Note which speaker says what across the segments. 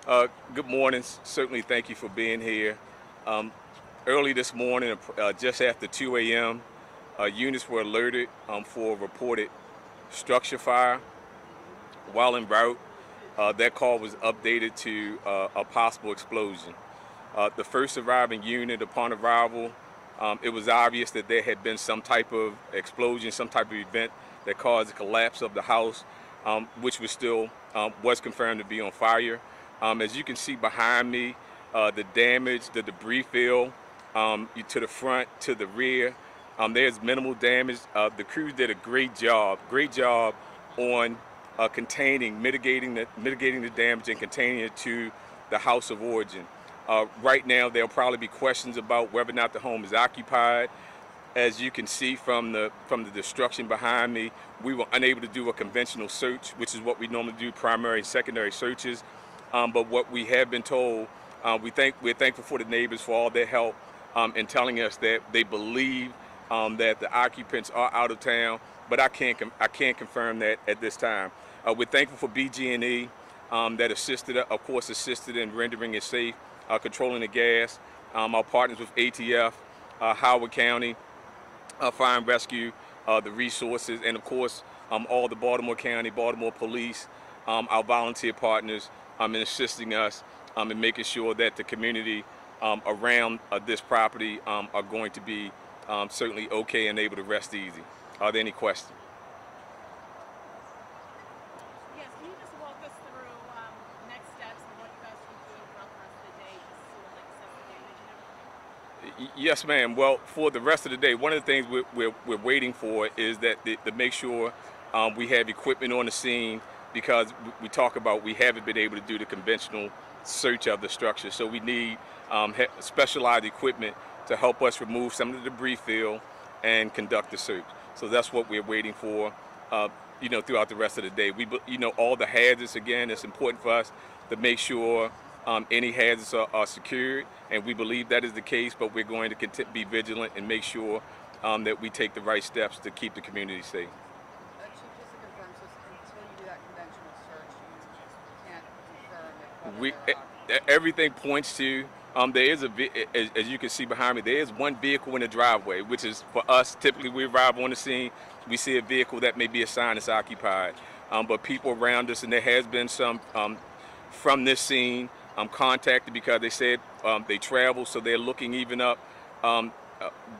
Speaker 1: Good morning. Certainly, thank you for being here. Um, Early this morning, just after 2 a.m., units were alerted for a reported structure fire while en route. That call was updated to a possible explosion. The first arriving unit, upon arrival, it was obvious that there had been some type of explosion, some type of event that caused the collapse of the house, which was confirmed to be on fire. As you can see behind me, the damage, the debris field to the front, to the rear, there's minimal damage. The crews did a great job on mitigating the damage and containing it to the house of origin. Right now, there'll probably be questions about whether or not the home is occupied. As you can see from the destruction behind me, we were unable to do a conventional search, which is what we normally do, primary and secondary searches. But what we have been told, we're thankful for the neighbors for all their help in telling us that they believe that the occupants are out of town, but I can't confirm that at this time. We're thankful for BG&E that assisted in rendering it safe, controlling the gas. Our partners with ATF, Howard County, Fire and Rescue, the resources, and of course all the Baltimore County, Baltimore Police, our volunteer partners in assisting us in making sure that the community around this property are going to be certainly okay and able to rest easy. Are there any questions?
Speaker 2: Yes, can you just walk us through next steps and what you guys will be doing throughout the rest of the day just to like assess the damage and everything?
Speaker 1: Yes, ma'am. Well, for the rest of the day, one of the things we're waiting for is that to make sure we have equipment on the scene, because we talk about we haven't been able to do the conventional search of the structure. So we need specialized equipment to help us remove some of the debris field and conduct the search. So that's what we're waiting for, throughout the rest of the day. All the hazards, again, it's important for us to make sure any hazards are secured, and we believe that is the case, but we're going to be vigilant and make sure that we take the right steps to keep the community safe.
Speaker 3: Chief, just to confirm, so until you do that conventional search, you can't confirm
Speaker 1: Everything points to there is as you can see behind me, there is one vehicle in the driveway, which is for us. Typically, we arrive on the scene, we see a vehicle that may be a sign it's occupied, but people around us, and there has been some from this scene contacted because they said they travel, so they're looking even up,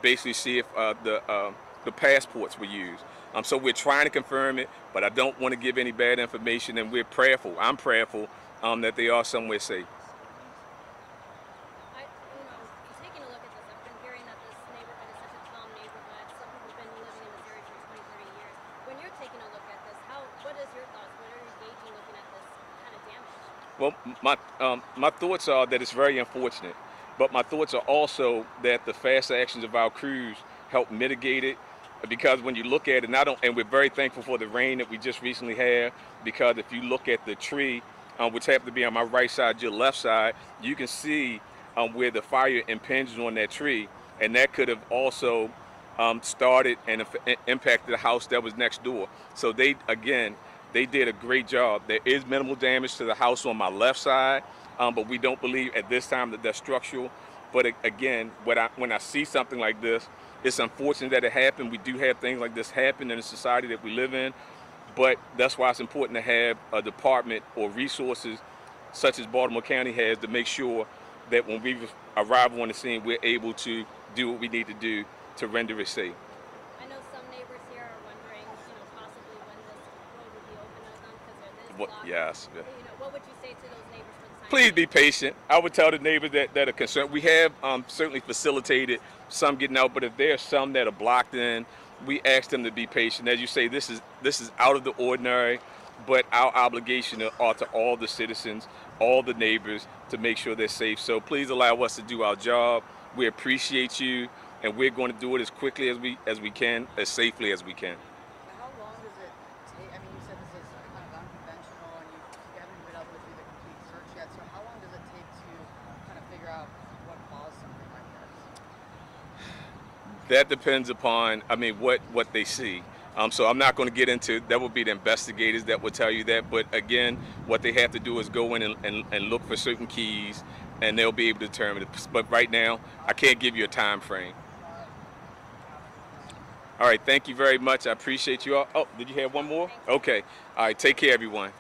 Speaker 1: basically see if the passports were used. So we're trying to confirm it, but I don't want to give any bad information, and we're prayerful. I'm prayerful that they are somewhere safe.
Speaker 4: Taking a look at this, I've been hearing that this neighborhood is such a calm neighborhood. Some people have been living in this area for 20, 30 years. When you're taking a look at this, what is your thoughts? What are you gauging looking at this kind of damage?
Speaker 1: Well, my thoughts are that it's very unfortunate, but my thoughts are also that the fast actions of our crews help mitigate it. Because when you look at it, and we're very thankful for the rain that we just recently had, because if you look at the tree, which happened to be on my right side, your left side, you can see where the fire impinged on that tree, and that could have also started and impacted the house that was next door. So they did a great job. There is minimal damage to the house on my left side, but we don't believe at this time that that's structural. But again, when I see something like this, it's unfortunate that it happened. We do have things like this happen in the society that we live in, but that's why it's important to have a department or resources such as Baltimore County has to make sure that when we arrive on the scene, we're able to do what we need to do to render it safe.
Speaker 4: I know some neighbors here are wondering, possibly when this road would be open to them because it is blocked.
Speaker 1: Yes.
Speaker 4: What would you say to those neighbors for the time?
Speaker 1: Please be patient. I would tell the neighbors that are concerned. We have certainly facilitated some getting out, but if there are some that are blocked in, we ask them to be patient. As you say, this is out of the ordinary, but our obligation are to all the citizens, all the neighbors, to make sure they're safe. So please allow us to do our job. We appreciate you, and we're going to do it as quickly as we can, as safely as we can.
Speaker 3: How long does it take? I mean, you said this is kind of unconventional, and you haven't been able to do the complete search yet. So how long does it take to kind of figure out what caused something like this?
Speaker 1: That depends upon, what they see. So I'm not going to get into that. Will be the investigators that will tell you that. But again, what they have to do is go in and look for certain keys, and they'll be able to determine it. But right now, I can't give you a time frame. All right, thank you very much. I appreciate you all. Oh, did you have one more? Okay. All right, take care, everyone.